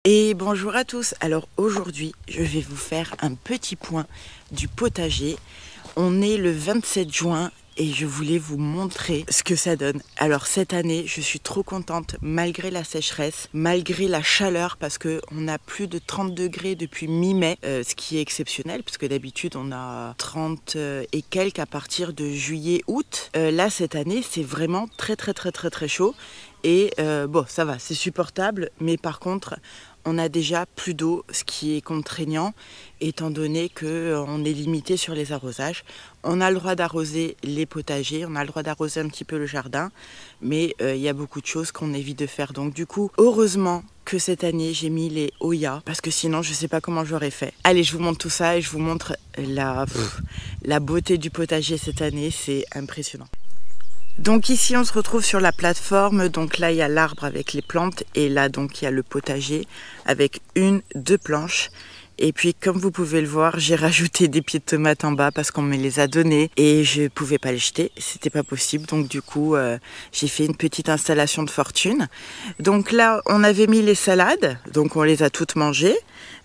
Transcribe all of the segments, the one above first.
Et bonjour à tous. Alors aujourd'hui, je vais vous faire un petit point du potager. On est le 27 juin et je voulais vous montrer ce que ça donne. Alors cette année, je suis trop contente malgré la sécheresse, malgré la chaleur parce qu'on a plus de 30 degrés depuis mi-mai, ce qui est exceptionnel parce que d'habitude on a 30 et quelques à partir de juillet-août. Là cette année, c'est vraiment très chaud. Et bon, ça va, c'est supportable, mais par contre, on a déjà plus d'eau, ce qui est contraignant, étant donné qu'on est limité sur les arrosages. On a le droit d'arroser les potagers, on a le droit d'arroser un petit peu le jardin, mais il y a beaucoup de choses qu'on évite de faire. Donc du coup, heureusement que cette année, j'ai mis les Oya, parce que sinon, je ne sais pas comment j'aurais fait. Allez, je vous montre tout ça et je vous montre la beauté du potager cette année, c'est impressionnant. Donc ici on se retrouve sur la plateforme, donc là il y a l'arbre avec les plantes et là donc il y a le potager avec deux planches. Et puis comme vous pouvez le voir, j'ai rajouté des pieds de tomates en bas parce qu'on me les a donnés et je pouvais pas les jeter, c'était pas possible. Donc du coup j'ai fait une petite installation de fortune. Donc là on avait mis les salades, donc on les a toutes mangées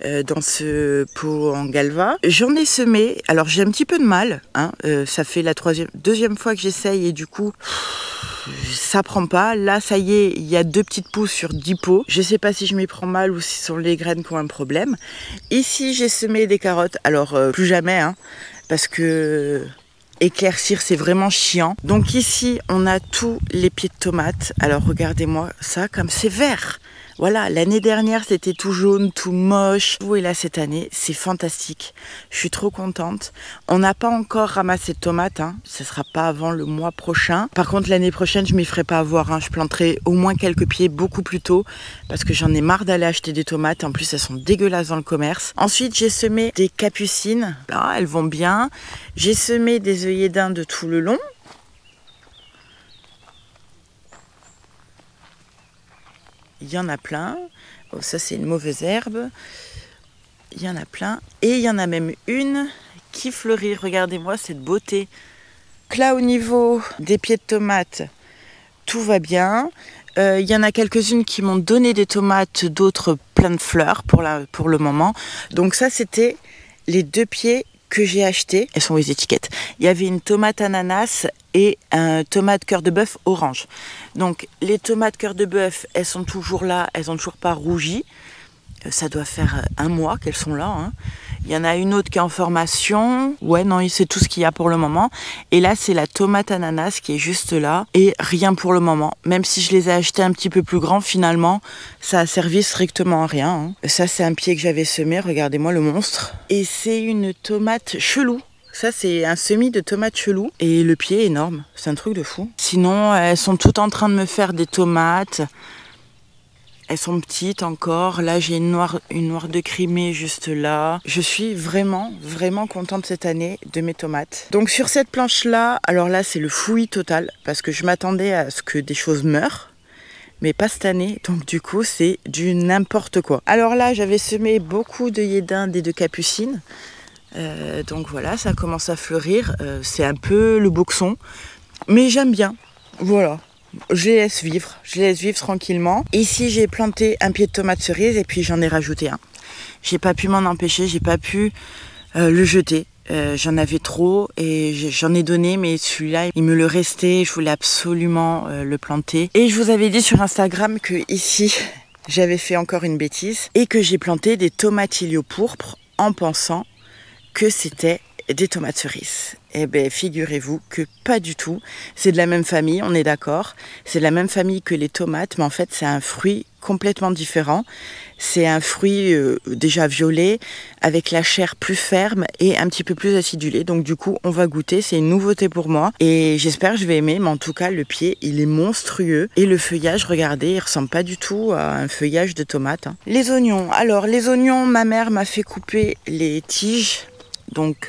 dans ce pot en galva. J'en ai semé, alors j'ai un petit peu de mal, hein, ça fait la deuxième fois que j'essaye et du coup ça prend pas. Là ça y est, il y a 2 petites pousses sur 10 pots. Je sais pas si je m'y prends mal ou si ce sont les graines qui ont un problème. Ici j'ai semé des carottes, alors plus jamais, hein, parce que éclaircir c'est vraiment chiant. Donc ici on a tous les pieds de tomates. Alors regardez-moi ça, comme c'est vert. Voilà, l'année dernière c'était tout jaune, tout moche. Et là cette année c'est fantastique. Je suis trop contente. On n'a pas encore ramassé de tomates, hein. Ce sera pas avant le mois prochain. Par contre l'année prochaine je m'y ferai pas avoir, hein. Je planterai au moins quelques pieds beaucoup plus tôt parce que j'en ai marre d'aller acheter des tomates. En plus elles sont dégueulasses dans le commerce. Ensuite j'ai semé des capucines. Là elles vont bien. J'ai semé des œillets d'Inde tout le long. Il y en a plein. Oh, ça, c'est une mauvaise herbe. Il y en a plein. Et il y en a même une qui fleurit. Regardez-moi cette beauté. Donc là, au niveau des pieds de tomates, tout va bien. Il y en a quelques-unes qui m'ont donné des tomates, d'autres plein de fleurs pour le moment. Donc ça, c'était les 2 pieds que j'ai achetés. Elles sont aux étiquettes. Il y avait une tomate ananas et un tomate cœur de bœuf orange. Donc les tomates cœur de bœuf, elles sont toujours là, elles n'ont toujours pas rougi. Ça doit faire 1 mois qu'elles sont là, hein. Il y en a une autre qui est en formation. Ouais, non, c'est tout ce qu'il y a pour le moment. Et là, c'est la tomate ananas qui est juste là. Et rien pour le moment. Même si je les ai achetés un petit peu plus grands, finalement, ça a servi strictement à rien, hein. Ça, c'est un pied que j'avais semé. Regardez-moi le monstre. Et c'est une tomate chelou. Ça, c'est un semis de tomates chelou. Et le pied est énorme. C'est un truc de fou. Sinon, elles sont toutes en train de me faire des tomates. Elles sont petites encore. Là, j'ai une noire de Crimée juste là. Je suis vraiment contente cette année de mes tomates. Donc sur cette planche-là, alors là, c'est le fouillis total. Parce que je m'attendais à ce que des choses meurent. Mais pas cette année. Donc du coup, c'est du n'importe quoi. Alors là, j'avais semé beaucoup d'œillets d'Inde et de capucines. Donc voilà, ça commence à fleurir. C'est un peu le boxon. Mais j'aime bien. Voilà. Je les laisse vivre tranquillement. Ici, j'ai planté un pied de tomate cerise et puis j'en ai rajouté un. J'ai pas pu m'en empêcher, j'ai pas pu le jeter. J'en avais trop et j'en ai donné, mais celui-là, il me le restait. Je voulais absolument le planter. Et je vous avais dit sur Instagram que ici, j'avais fait encore une bêtise et que j'ai planté des tomates pourpres en pensant que c'était des tomates cerises. Eh bien, figurez-vous que pas du tout. C'est de la même famille, on est d'accord. C'est de la même famille que les tomates, mais en fait, c'est un fruit complètement différent. C'est un fruit déjà violet, avec la chair plus ferme et un petit peu plus acidulée. Donc du coup, on va goûter. C'est une nouveauté pour moi. Et j'espère que je vais aimer. Mais en tout cas, le pied, il est monstrueux. Et le feuillage, regardez, il ressemble pas du tout à un feuillage de tomate, hein. Les oignons. Alors, les oignons, ma mère m'a fait couper les tiges. Donc,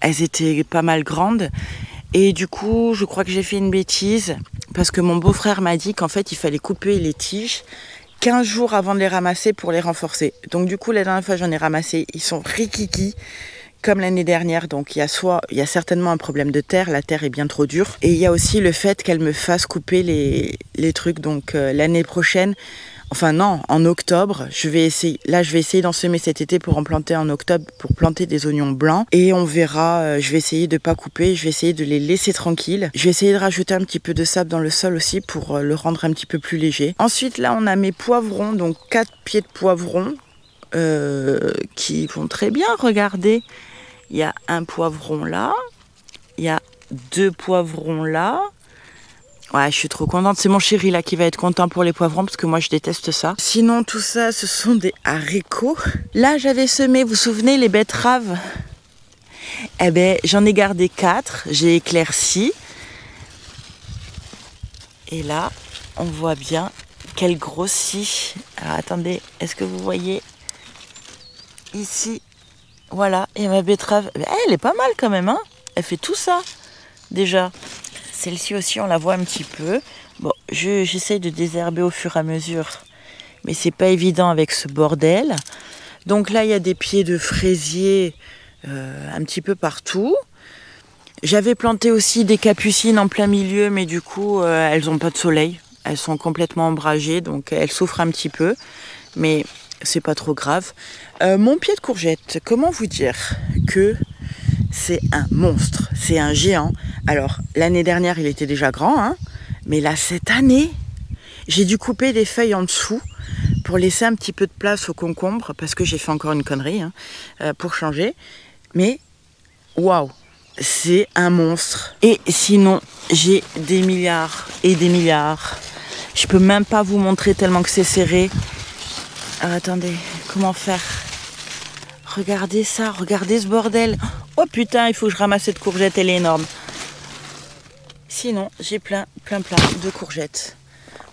elles étaient pas mal grandes. Et du coup, je crois que j'ai fait une bêtise. Parce que mon beau-frère m'a dit qu'en fait, il fallait couper les tiges 15 jours avant de les ramasser pour les renforcer. Donc du coup, la dernière fois, j'en ai ramassé. Ils sont rikiki, comme l'année dernière. Donc il y a certainement un problème de terre. La terre est bien trop dure. Et il y a aussi le fait qu'elle me fasse couper les trucs. Donc l'année prochaine, Enfin non, en octobre, je vais essayer d'en semer cet été pour en planter en octobre, pour planter des oignons blancs. Et on verra, je vais essayer de pas couper, je vais essayer de les laisser tranquilles. Je vais essayer de rajouter un petit peu de sable dans le sol aussi pour le rendre un petit peu plus léger. Ensuite là, on a mes poivrons, donc 4 pieds de poivrons qui vont très bien, regardez. Il y a un poivron là, il y a 2 poivrons là. Ouais, je suis trop contente. C'est mon chéri là qui va être content pour les poivrons parce que moi je déteste ça. Sinon tout ça, ce sont des haricots. Là j'avais semé, vous vous souvenez, les betteraves? Eh ben j'en ai gardé 4, j'ai éclairci. Et là, on voit bien qu'elle grossit. Alors attendez, est-ce que vous voyez ici? Voilà, et ma betterave, elle est pas mal quand même, hein? Elle fait tout ça déjà. Celle-ci aussi, on la voit un petit peu. Bon, j'essaye de désherber au fur et à mesure, mais c'est pas évident avec ce bordel. Donc là, il y a des pieds de fraisier un petit peu partout. J'avais planté aussi des capucines en plein milieu, mais du coup, elles n'ont pas de soleil. Elles sont complètement ombragées, donc elles souffrent un petit peu. Mais c'est pas trop grave. Mon pied de courgette, comment vous dire que c'est un monstre, c'est un géant. Alors, l'année dernière, il était déjà grand, hein, mais là, cette année, j'ai dû couper des feuilles en dessous pour laisser un petit peu de place au concombre, parce que j'ai fait encore une connerie, hein, pour changer. Mais, waouh, c'est un monstre. Et sinon, j'ai des milliards et des milliards. Je peux même pas vous montrer tellement que c'est serré. Alors, attendez, comment faire? Regardez ça, regardez ce bordel. Oh putain, il faut que je ramasse cette courgette, elle est énorme. Sinon, j'ai plein de courgettes.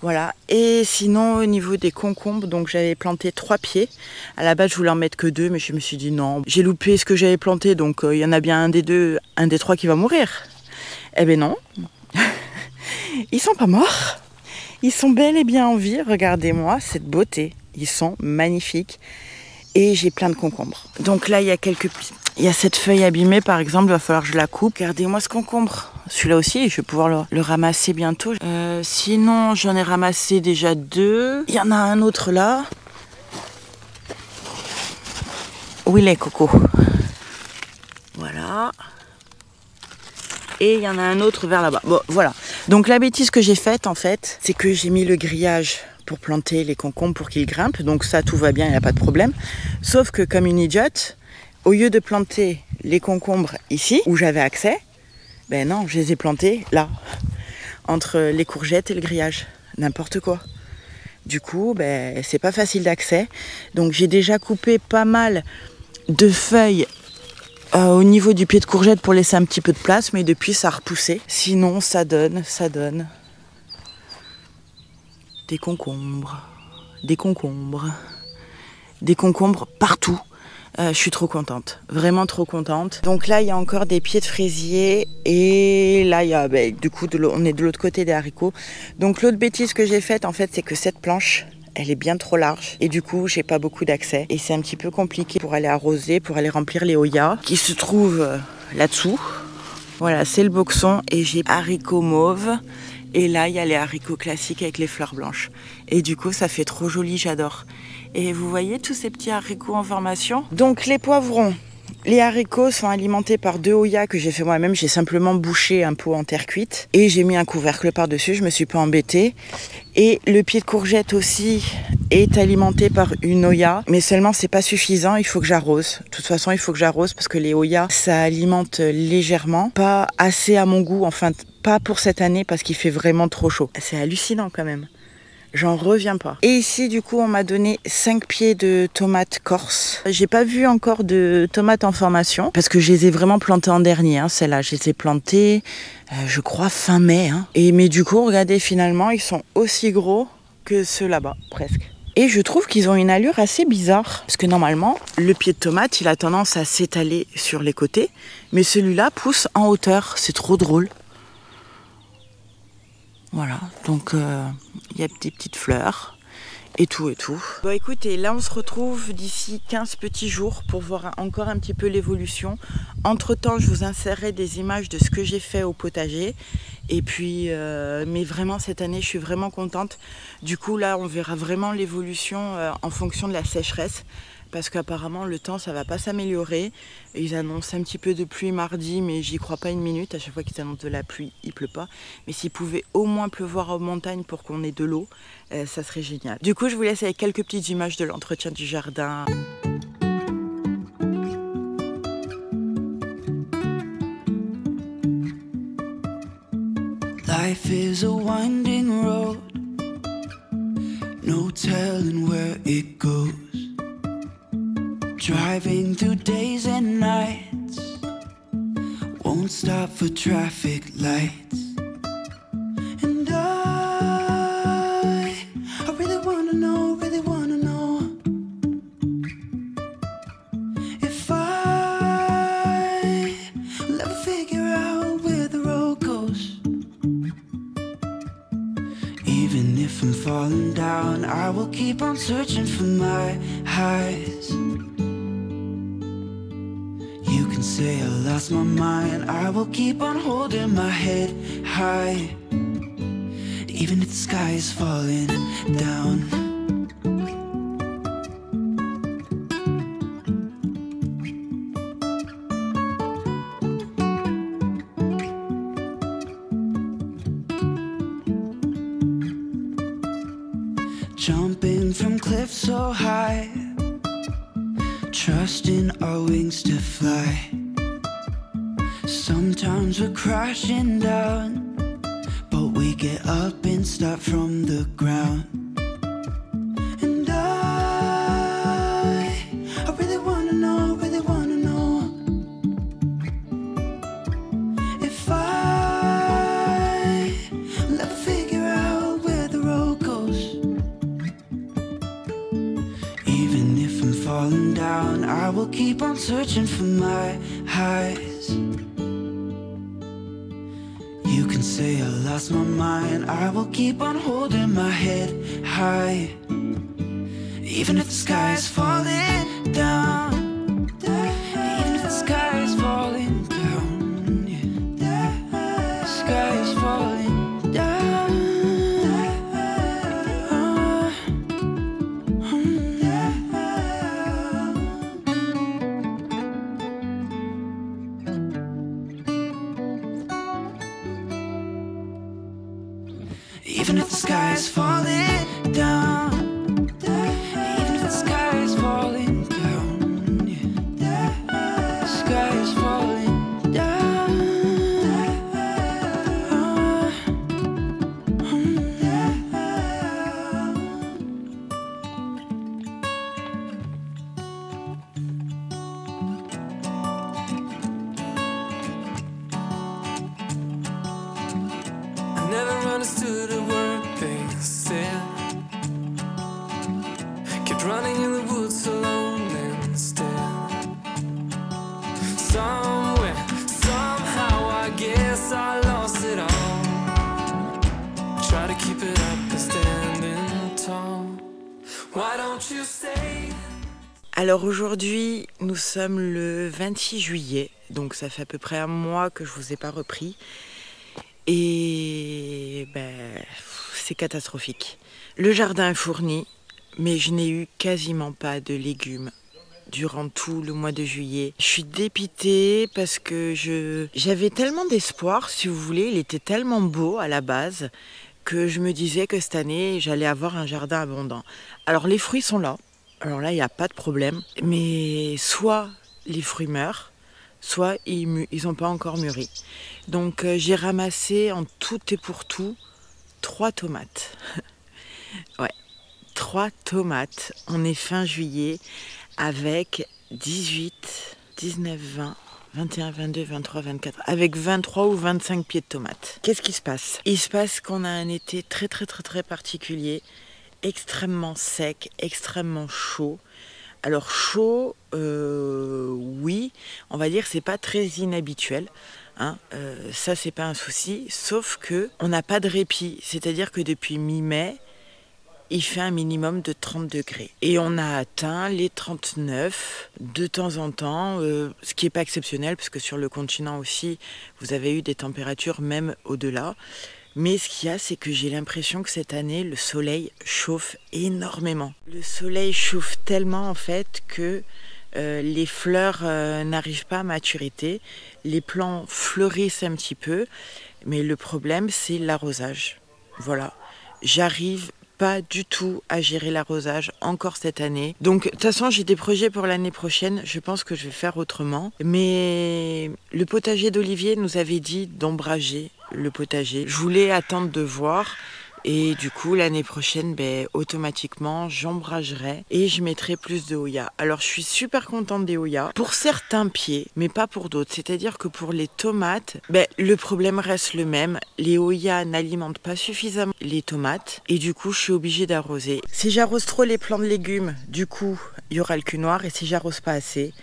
Voilà. Et sinon, au niveau des concombres, donc j'avais planté 3 pieds. À la base, je voulais en mettre que 2, mais je me suis dit non. J'ai loupé ce que j'avais planté, donc il y en a bien un des 3 qui va mourir. Eh ben non. Ils sont pas morts. Ils sont bel et bien en vie. Regardez-moi cette beauté. Ils sont magnifiques. Et j'ai plein de concombres. Donc là, il y a cette feuille abîmée, par exemple, il va falloir que je la coupe. Regardez-moi ce concombre. Celui-là aussi, je vais pouvoir le ramasser bientôt. Sinon, j'en ai ramassé déjà 2. Il y en a un autre là. Où il est, Coco? Voilà. Et il y en a un autre vers là-bas. Bon, voilà. Donc la bêtise que j'ai faite, en fait, c'est que j'ai mis le grillage pour planter les concombres pour qu'ils grimpent. Donc ça, tout va bien, il n'y a pas de problème. Sauf que comme une idiote, au lieu de planter les concombres ici, où j'avais accès, ben non, je les ai plantés là, entre les courgettes et le grillage. N'importe quoi. Du coup, ben, c'est pas facile d'accès. Donc j'ai déjà coupé pas mal de feuilles au niveau du pied de courgette pour laisser un petit peu de place, mais depuis ça a repoussé. Sinon, ça donne des concombres, des concombres partout. Je suis trop contente, vraiment trop contente. Donc là, il y a encore des pieds de fraisier et là, il y a, du coup, on est de l'autre côté des haricots. Donc l'autre bêtise que j'ai faite, en fait, c'est que cette planche, elle est bien trop large et du coup, j'ai pas beaucoup d'accès. Et c'est un petit peu compliqué pour aller arroser, pour aller remplir les oyas qui se trouvent là-dessous. Voilà, c'est le boxon et j'ai haricots mauves. Et là, il y a les haricots classiques avec les fleurs blanches. Et du coup, ça fait trop joli, j'adore. Et vous voyez tous ces petits haricots en formation? Donc les poivrons, les haricots sont alimentés par 2 oyas que j'ai fait moi-même. J'ai simplement bouché un pot en terre cuite. Et j'ai mis un couvercle par-dessus, je me suis pas embêtée. Et le pied de courgette aussi est alimenté par une oya. Mais seulement, c'est pas suffisant, il faut que j'arrose. De toute façon, il faut que j'arrose parce que les oyas, ça alimente légèrement. Pas assez à mon goût, enfin pas pour cette année parce qu'il fait vraiment trop chaud. C'est hallucinant quand même. J'en reviens pas. Et ici, du coup, on m'a donné 5 pieds de tomates corse. J'ai pas vu encore de tomates en formation parce que je les ai vraiment plantées en dernier. Hein, celles-là, je les ai plantées, je crois, fin mai. Hein. Mais du coup, regardez, finalement, ils sont aussi gros que ceux là-bas, presque. Et je trouve qu'ils ont une allure assez bizarre. Parce que normalement, le pied de tomate, il a tendance à s'étaler sur les côtés. Mais celui-là pousse en hauteur. C'est trop drôle. Voilà, donc il y a des petites fleurs. et tout et tout. Bon écoutez, là on se retrouve d'ici 15 petits jours pour voir encore un petit peu l'évolution. Entre temps je vous insérerai des images de ce que j'ai fait au potager. Et puis, mais vraiment cette année je suis vraiment contente. Du coup là on verra vraiment l'évolution en fonction de la sécheresse. Parce qu'apparemment le temps ça va pas s'améliorer. Ils annoncent un petit peu de pluie mardi, mais j'y crois pas une minute. À chaque fois qu'ils annoncent de la pluie, il pleut pas. Mais s'il pouvait au moins pleuvoir en montagne pour qu'on ait de l'eau, ça serait génial. Du coup je vous laisse avec quelques petites images de l'entretien du jardin. Life is a winding road, no telling where it goes. Driving through days and nights, won't stop for traffic lights. And I really wanna know if I will ever figure out where the road goes. Even if I'm falling down, I will keep on searching for my highs. You can say I lost my mind, I will keep on holding my head high. Even if the sky is falling down. Jumping from cliffs so high, trusting our wings to fly. Sometimes we're crashing down, but we get up and start from the ground. And I really wanna know if I will ever figure out where the road goes. Even if I'm falling down, I will keep on searching for my highs. You can say I lost my mind, I will keep on holding my head high. Even if the sky is falling down, even if the sky is falling down, yeah. The sky is falling down. Even if the sky is falling down, even if the sky is falling down, yeah. The sky is falling down. I never understood a word they said. Kept running in the woods alone instead. Somewhere, somehow, I guess I lost it all. Try to keep it up and standing tall. Why don't you stay? Alors aujourd'hui, nous sommes le 26 juillet, donc ça fait à peu près un mois que je vous ai pas repris. Et c'est catastrophique. Le jardin est fourni, mais je n'ai eu quasiment pas de légumes durant tout le mois de juillet. Je suis dépitée parce que j'avais tellement d'espoir, si vous voulez, il était tellement beau à la base que je me disais que cette année, j'allais avoir un jardin abondant. Alors les fruits sont là, alors là, il n'y a pas de problème, mais soit les fruits meurent, soit ils n'ont pas encore mûri. Donc j'ai ramassé en tout et pour tout 3 tomates. Ouais, 3 tomates. On est fin juillet avec 18, 19, 20, 21, 22, 23, 24, avec 23 ou 25 pieds de tomates. Qu'est-ce qui se passe? Il se passe qu'on a un été très particulier, extrêmement sec, extrêmement chaud. Alors chaud, oui, on va dire c'est pas très inhabituel, hein, ça c'est pas un souci, sauf que on n'a pas de répit, c'est-à-dire que depuis mi-mai, il fait un minimum de 30 degrés. Et on a atteint les 39 de temps en temps, ce qui n'est pas exceptionnel, parce que sur le continent aussi, vous avez eu des températures même au-delà. Mais ce qu'il y a, c'est que j'ai l'impression que cette année, le soleil chauffe énormément. Le soleil chauffe tellement en fait que les fleurs n'arrivent pas à maturité. Les plants fleurissent un petit peu, mais le problème, c'est l'arrosage. Voilà, j'arrive pas du tout à gérer l'arrosage encore cette année. Donc de toute façon, j'ai des projets pour l'année prochaine. Je pense que je vais faire autrement. Mais le potager d'Olivier nous avait dit d'ombrager le potager. Je voulais attendre de voir. Et du coup, l'année prochaine, automatiquement, j'ombragerai et je mettrai plus de Hoya. Alors, je suis super contente des Hoya pour certains pieds, mais pas pour d'autres. C'est-à-dire que pour les tomates, le problème reste le même. Les Hoya n'alimentent pas suffisamment les tomates et du coup, je suis obligée d'arroser. Si j'arrose trop les plants de légumes, du coup, il y aura le cul noir, et si j'arrose pas assez,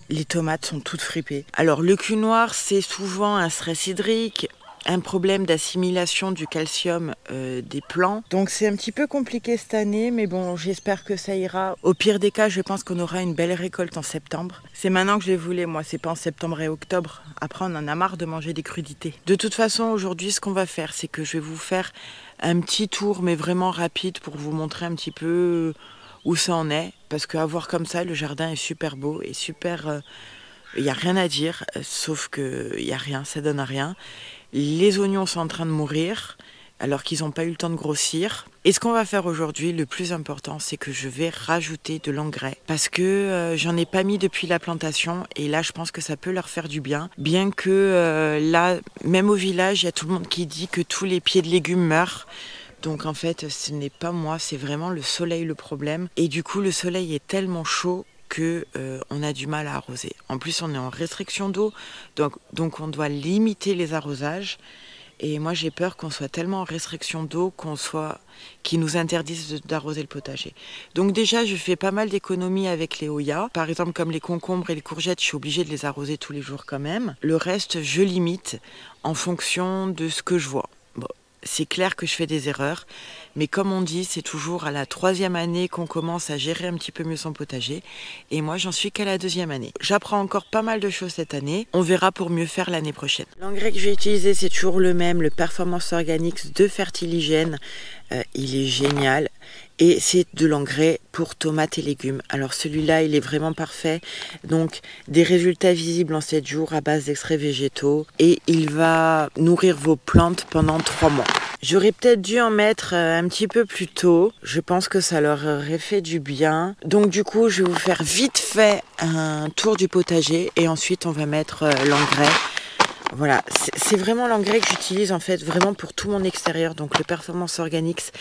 les tomates sont toutes fripées. Alors, le cul noir, c'est souvent un stress hydrique, un problème d'assimilation du calcium des plants. Donc c'est un petit peu compliqué cette année, mais bon, j'espère que ça ira. Au pire des cas, je pense qu'on aura une belle récolte en septembre. C'est maintenant que je les voulais, moi, c'est pas en septembre et octobre. Après, on en a marre de manger des crudités. De toute façon, aujourd'hui, ce qu'on va faire, c'est que je vais vous faire un petit tour, mais vraiment rapide, pour vous montrer un petit peu où ça en est. Parce qu'à voir comme ça, le jardin est super beau et super... Il n'y a rien à dire, sauf qu'il n'y a rien, ça donne à rien. Les oignons sont en train de mourir, alors qu'ils n'ont pas eu le temps de grossir. Et ce qu'on va faire aujourd'hui, le plus important, c'est que je vais rajouter de l'engrais. Parce que j'en ai pas mis depuis la plantation, et là, je pense que ça peut leur faire du bien. Bien que là, même au village, il y a tout le monde qui dit que tous les pieds de légumes meurent. Donc en fait, ce n'est pas moi, c'est vraiment le soleil le problème. Et du coup, le soleil est tellement chaud que on a du mal à arroser. En plus, on est en restriction d'eau, donc on doit limiter les arrosages. Et moi, j'ai peur qu'on soit tellement en restriction d'eau qu'ils nous interdisent d'arroser le potager. Donc déjà, je fais pas mal d'économies avec les Hoya. Par exemple, comme les concombres et les courgettes, je suis obligée de les arroser tous les jours quand même. Le reste, je limite en fonction de ce que je vois. Bon, c'est clair que je fais des erreurs, mais comme on dit, c'est toujours à la 3e année qu'on commence à gérer un petit peu mieux son potager, et moi j'en suis qu'à la 2e année. J'apprends encore pas mal de choses cette année, on verra pour mieux faire l'année prochaine. L'engrais que je vais utiliser, c'est toujours le même, le Performance Organics de Fertiligène. Il est génial. Et c'est de l'engrais pour tomates et légumes. Alors celui-là, il est vraiment parfait. Donc des résultats visibles en 7 jours à base d'extraits végétaux. Et il va nourrir vos plantes pendant 3 mois. J'aurais peut-être dû en mettre un petit peu plus tôt. Je pense que ça leur aurait fait du bien. Donc du coup, je vais vous faire vite fait un tour du potager. Et ensuite, on va mettre l'engrais. Voilà, c'est vraiment l'engrais que j'utilise en fait vraiment pour tout mon extérieur. Donc le Performance Organics,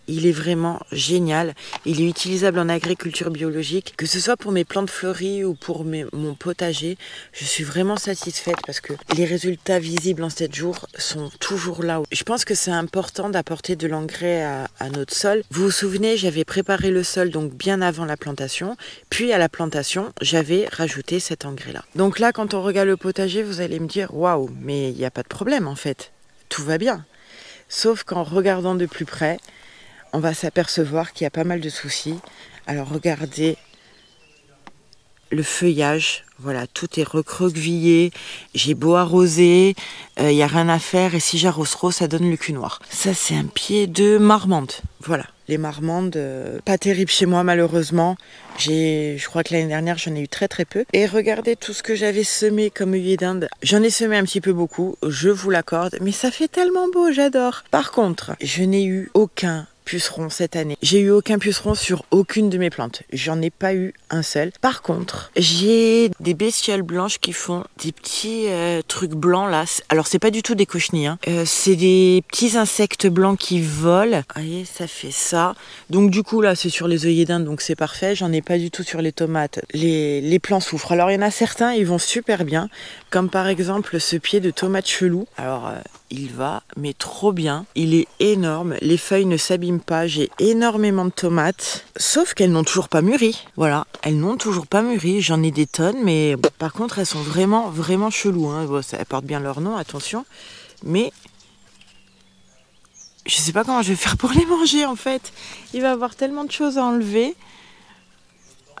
il est vraiment génial. Il est utilisable en agriculture biologique, que ce soit pour mes plantes fleuries ou pour mon potager. Je suis vraiment satisfaite parce que les résultats visibles en 7 jours sont toujours là. Je pense que c'est important d'apporter de l'engrais à notre sol. Vous vous souvenez, j'avais préparé le sol donc bien avant la plantation. Puis à la plantation, j'avais rajouté cet engrais-là. Donc là, quand on regarde le potager, vous allez me dire « Waouh !» Mais il n'y a pas de problème en fait, tout va bien. Sauf qu'en regardant de plus près, on va s'apercevoir qu'il y a pas mal de soucis. Alors regardez le feuillage, voilà, tout est recroquevillé, j'ai beau arroser, il n'y a rien à faire, et si j'arrose trop, ça donne le cul noir. Ça c'est un pied de marmande, voilà. Les marmandes, pas terribles chez moi malheureusement. Je crois que l'année dernière j'en ai eu très peu. Et regardez tout ce que j'avais semé comme œillet d'Inde. J'en ai semé un petit peu beaucoup, je vous l'accorde, mais ça fait tellement beau, j'adore. Par contre, je n'ai eu aucun puceron cette année. J'ai eu aucun puceron sur aucune de mes plantes. J'en ai pas eu un seul. Par contre, j'ai des bestioles blanches qui font des petits trucs blancs là. Alors c'est pas du tout des cochenilles, hein. C'est des petits insectes blancs qui volent. Vous voyez, ça fait ça. Donc du coup là c'est sur les œillets d'Inde, donc c'est parfait. J'en ai pas du tout sur les tomates. Les plants souffrent. Alors il y en a certains, ils vont super bien. Comme par exemple ce pied de tomate chelou. Alors il va, mais trop bien. Il est énorme. Les feuilles ne s'abîment pas. J'ai énormément de tomates. Sauf qu'elles n'ont toujours pas mûri. Voilà, elles n'ont toujours pas mûri. J'en ai des tonnes, mais par contre, elles sont vraiment, vraiment cheloues, hein. Bon, elles portent bien leur nom, attention. Mais Je sais pas comment je vais faire pour les manger en fait. Il va y avoir tellement de choses à enlever.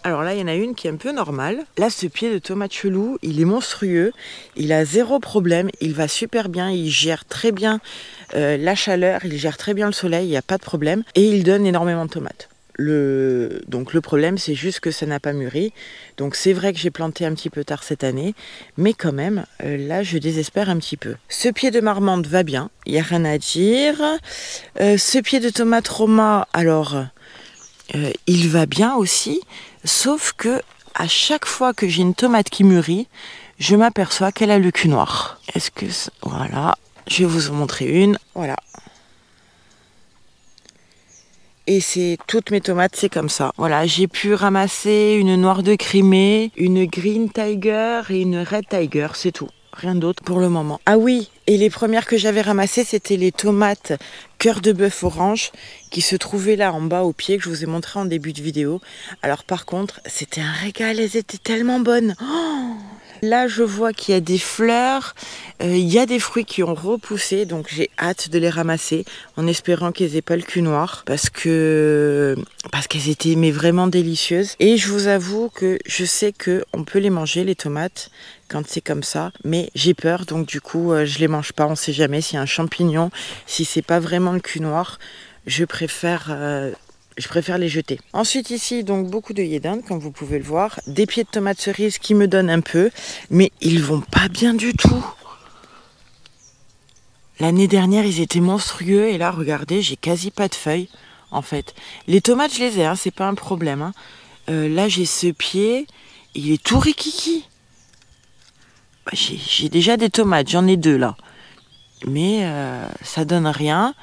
Alors là, il y en a une qui est un peu normale. Là, ce pied de tomate chelou, il est monstrueux. Il a zéro problème. Il va super bien. Il gère très bien la chaleur. Il gère très bien le soleil. Il n'y a pas de problème. Et il donne énormément de tomates. Donc le problème, c'est juste que ça n'a pas mûri. Donc c'est vrai que j'ai planté un petit peu tard cette année. Mais quand même, là, je désespère un petit peu. Ce pied de marmande va bien. Il n'y a rien à dire. Ce pied de tomate Roma, alors, il va bien aussi. Sauf que à chaque fois que j'ai une tomate qui mûrit, je m'aperçois qu'elle a le cul noir. Est-ce que... Voilà, je vais vous en montrer une. Voilà. Et c'est toutes mes tomates, c'est comme ça. Voilà, j'ai pu ramasser une noire de Crimée, une Green Tiger et une Red Tiger, c'est tout. Rien d'autre pour le moment. Ah oui, et les premières que j'avais ramassées, c'était les tomates cœur de bœuf orange qui se trouvaient là en bas au pied, que je vous ai montré en début de vidéo. Alors par contre, c'était un régal, elles étaient tellement bonnes. Oh, là, je vois qu'il y a des fleurs, il y a des fruits qui ont repoussé, donc j'ai hâte de les ramasser en espérant qu'elles aient pas le cul noir parce qu'elles étaient mais vraiment délicieuses. Et je vous avoue que je sais que on peut les manger, les tomates, quand c'est comme ça, mais j'ai peur, donc du coup je les mange pas. On sait jamais s'il y a un champignon, si c'est pas vraiment le cul noir, je préfère les jeter. Ensuite ici, donc beaucoup d'œillets d'Inde, comme vous pouvez le voir, des pieds de tomates cerises qui me donnent un peu, mais ils vont pas bien du tout. L'année dernière, ils étaient monstrueux, et là, regardez, j'ai quasi pas de feuilles, en fait. Les tomates, je les ai, hein, c'est pas un problème. Hein. Là, j'ai ce pied, il est tout rikiki. J'ai déjà des tomates, j'en ai 2 là. Mais ça donne rien.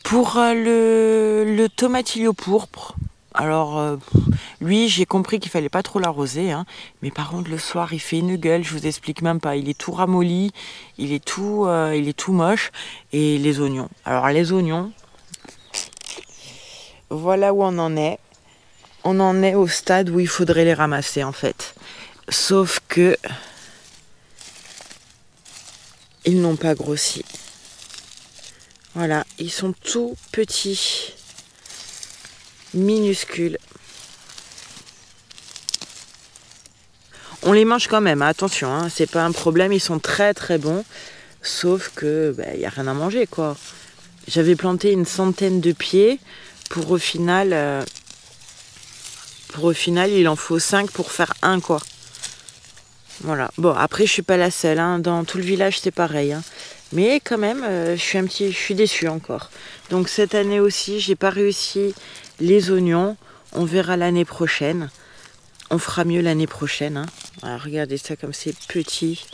Pour le tomatillo pourpre, alors lui j'ai compris qu'il fallait pas trop l'arroser, hein, mais par contre le soir il fait une gueule, je vous explique même pas, il est tout ramolli, il est tout moche. Et les oignons, alors les oignons, voilà où on en est. On en est au stade où il faudrait les ramasser en fait. Sauf que ils n'ont pas grossi. Voilà, ils sont tout petits, minuscules. On les mange quand même, attention, hein, c'est pas un problème, ils sont très très bons. Sauf que y a rien à manger quoi. J'avais planté une centaine de pieds pour au final il en faut 5 pour faire un quoi. Voilà. Bon, après je suis pas la seule, hein. Dans tout le village c'est pareil. Hein. Mais quand même, je suis déçue encore. Donc cette année aussi, j'ai pas réussi les oignons. On verra l'année prochaine. On fera mieux l'année prochaine. Hein. Alors, regardez ça comme c'est petit.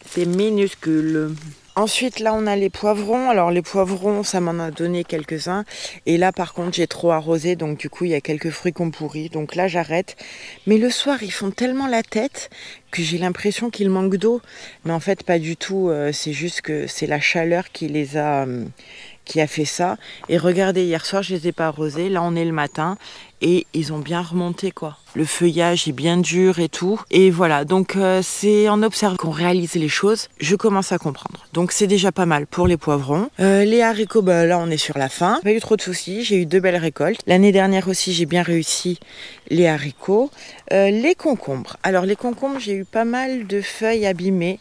C'est minuscule. Ensuite, là, on a les poivrons. Alors, les poivrons, ça m'en a donné quelques-uns. Et là, par contre, j'ai trop arrosé. Donc, du coup, il y a quelques fruits qui ont pourri. Donc là, j'arrête. Mais le soir, ils font tellement la tête que j'ai l'impression qu'ils manquent d'eau. Mais en fait, pas du tout. C'est juste que c'est la chaleur qui a fait ça. Et regardez, hier soir, je les ai pas arrosés. Là, on est le matin. Et ils ont bien remonté, quoi. Le feuillage est bien dur et tout. Et voilà, donc c'est en observant qu'on réalise les choses, je commence à comprendre. Donc c'est déjà pas mal pour les poivrons. Les haricots, là on est sur la fin. Pas eu trop de soucis, j'ai eu 2 belles récoltes. L'année dernière aussi, j'ai bien réussi les haricots. Les concombres. Alors les concombres, j'ai eu pas mal de feuilles abîmées.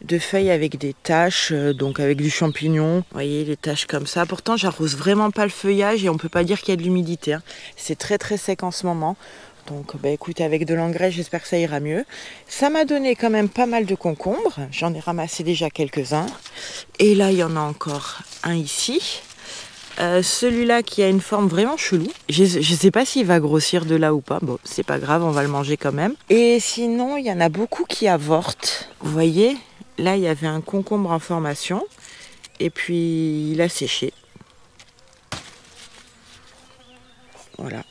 De feuilles avec des taches, donc avec du champignon. Vous voyez, les taches comme ça. Pourtant, j'arrose vraiment pas le feuillage et on peut pas dire qu'il y a de l'humidité. Hein. C'est très très sec en ce moment. Donc, écoutez, avec de l'engrais, j'espère que ça ira mieux. Ça m'a donné quand même pas mal de concombres. J'en ai ramassé déjà quelques-uns. Et là, il y en a encore un ici. Celui-là qui a une forme vraiment chelou. Je sais pas s'il va grossir de là ou pas. Bon, c'est pas grave, on va le manger quand même. Et sinon, il y en a beaucoup qui avortent. Vous voyez ? Là, il y avait un concombre en formation et puis il a séché. Voilà.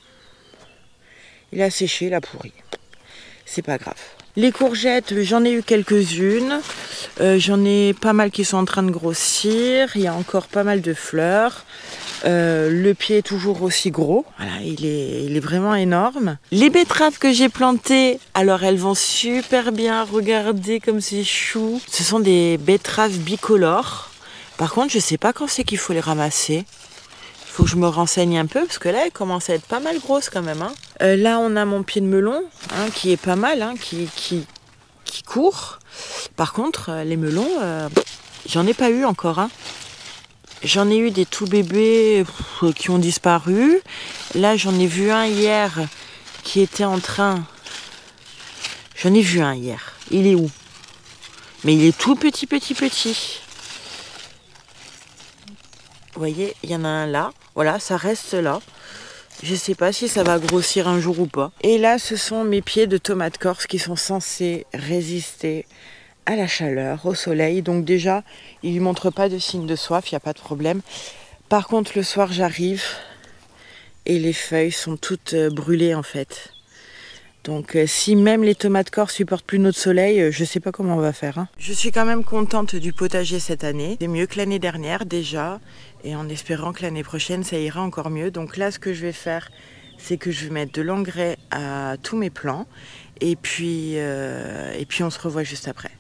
Il a séché, il a pourri. C'est pas grave. Les courgettes, j'en ai eu quelques-unes. J'en ai pas mal qui sont en train de grossir. Il y a encore pas mal de fleurs. Le pied est toujours aussi gros. Voilà, il est vraiment énorme. Les betteraves que j'ai plantées, alors elles vont super bien. Regardez comme c'est chou. Ce sont des betteraves bicolores. Par contre, je sais pas quand c'est qu'il faut les ramasser. Faut que je me renseigne un peu parce que là, elles commencent à être pas mal grosses quand même. Hein. Là, on a mon pied de melon qui est pas mal, qui court. Par contre, les melons, j'en ai pas eu encore. J'en ai eu des tout bébés qui ont disparu. Là, j'en ai vu un hier qui était en train... J'en ai vu un hier. Il est où? Mais il est tout petit. Vous voyez, il y en a un là. Voilà, ça reste là. Je ne sais pas si ça va grossir un jour ou pas. Et là, ce sont mes pieds de tomates corse qui sont censés résister à la chaleur, au soleil. Donc déjà, ils ne montrent pas de signe de soif, il n'y a pas de problème. Par contre, le soir, j'arrive et les feuilles sont toutes brûlées en fait. Donc si même les tomates corse supportent plus notre soleil, je ne sais pas comment on va faire. Je suis quand même contente du potager cette année. C'est mieux que l'année dernière déjà. Et en espérant que l'année prochaine, ça ira encore mieux. Donc là, ce que je vais faire, c'est que je vais mettre de l'engrais à tous mes plants. Et puis on se revoit juste après.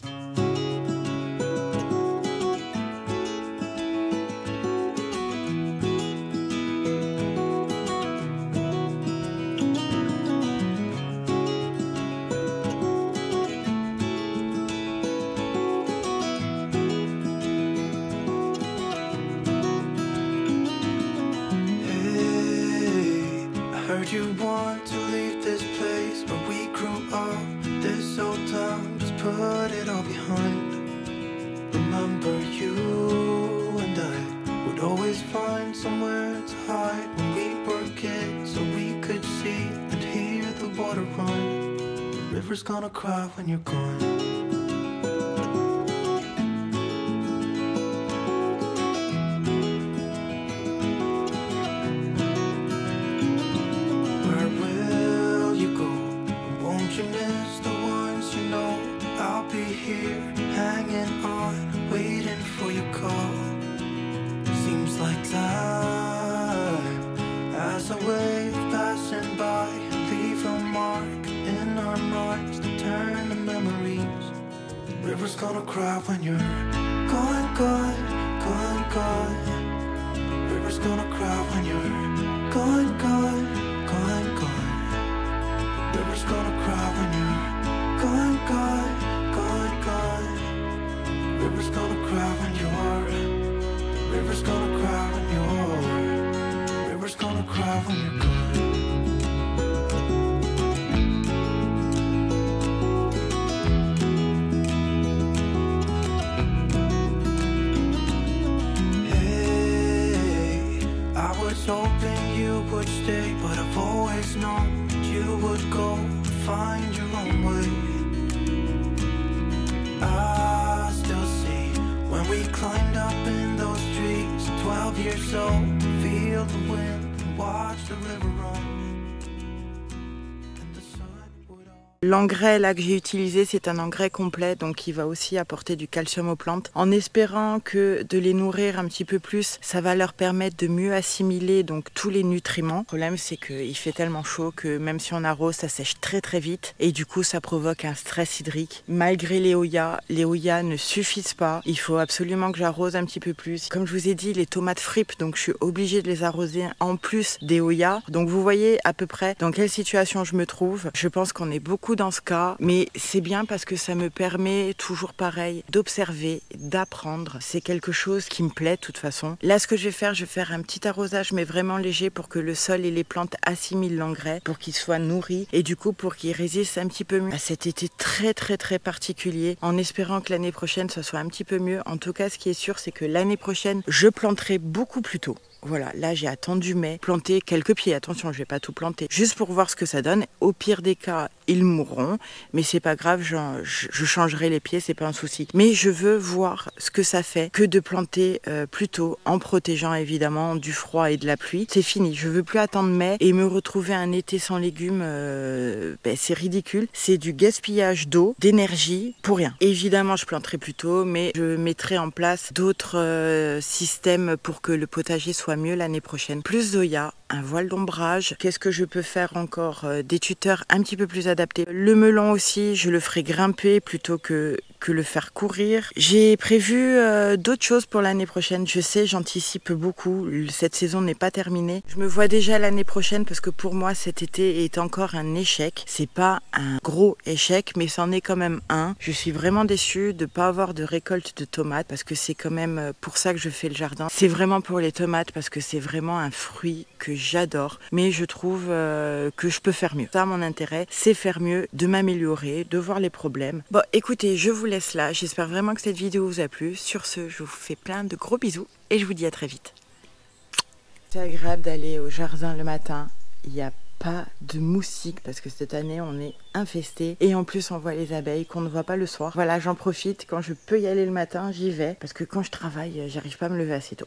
You want to leave this place where we grew up, this old town, just put it all behind. Remember you and I would always find somewhere to hide when we were kids, so we could see and hear the water run. The river's gonna cry when you're gone. River's gonna cry when you're gone, gone, gone, gone. River's gonna cry when you're gone, gone, gone, gone. River's gonna cry when you're gone, gone, gone, gone. River's gonna cry when you're. River's gonna cry when you're. River's gonna cry when you're gone. Hoping you would stay, but I've always known that you would go and find your own way. I still see when we climbed up in those trees, 12 years old, feel the wind and watch the river run. L'engrais là que j'ai utilisé, c'est un engrais complet, donc qui va aussi apporter du calcium aux plantes, en espérant que de les nourrir un petit peu plus, ça va leur permettre de mieux assimiler donc tous les nutriments. Le problème, c'est qu'il fait tellement chaud que même si on arrose, ça sèche très très vite et du coup ça provoque un stress hydrique. Malgré les Hoya ne suffisent pas. Il faut absolument que j'arrose un petit peu plus. Comme je vous ai dit, les tomates fripent, donc je suis obligée de les arroser en plus des Hoya. Donc vous voyez à peu près dans quelle situation je me trouve. Je pense qu'on est beaucoup dans ce cas, mais c'est bien parce que ça me permet toujours pareil d'observer, d'apprendre. C'est quelque chose qui me plaît de toute façon. Là, ce que je vais faire un petit arrosage, mais vraiment léger pour que le sol et les plantes assimilent l'engrais, pour qu'ils soient nourris et du coup pour qu'ils résistent un petit peu mieux à cet été très très très particulier, en espérant que l'année prochaine ça soit un petit peu mieux. En tout cas, ce qui est sûr, c'est que l'année prochaine, je planterai beaucoup plus tôt. Voilà, là j'ai attendu mai, planter quelques pieds, attention je vais pas tout planter, juste pour voir ce que ça donne. Au pire des cas, ils mourront, mais c'est pas grave, je changerai les pieds, c'est pas un souci. Mais je veux voir ce que ça fait que de planter plus tôt, en protégeant évidemment du froid et de la pluie. C'est fini, je veux plus attendre mai et me retrouver un été sans légumes, c'est ridicule. C'est du gaspillage d'eau, d'énergie, pour rien. Évidemment, je planterai plus tôt, mais je mettrai en place d'autres systèmes pour que le potager soit mieux l'année prochaine. Plus Zoya, un voile d'ombrage. Qu'est-ce que je peux faire encore? Des tuteurs un petit peu plus adaptés. Le melon aussi, je le ferai grimper plutôt que le faire courir. J'ai prévu d'autres choses pour l'année prochaine. Je sais, j'anticipe beaucoup. Cette saison n'est pas terminée. Je me vois déjà l'année prochaine parce que pour moi, cet été est encore un échec. C'est pas un gros échec, mais c'en est quand même un. Je suis vraiment déçue de ne pas avoir de récolte de tomates parce que c'est quand même pour ça que je fais le jardin. C'est vraiment pour les tomates parce que c'est vraiment un fruit que j'adore. Mais je trouve que je peux faire mieux. Ça, mon intérêt, c'est faire mieux, de m'améliorer, de voir les problèmes. Bon, écoutez, je vous laisse là. J'espère vraiment que cette vidéo vous a plu. Sur ce, je vous fais plein de gros bisous et je vous dis à très vite. C'est agréable d'aller au jardin le matin. Il n'y a pas de moustiques parce que cette année on est infesté et en plus on voit les abeilles qu'on ne voit pas le soir. Voilà, j'en profite. Quand je peux y aller le matin, j'y vais parce que quand je travaille, j'arrive pas à me lever assez tôt.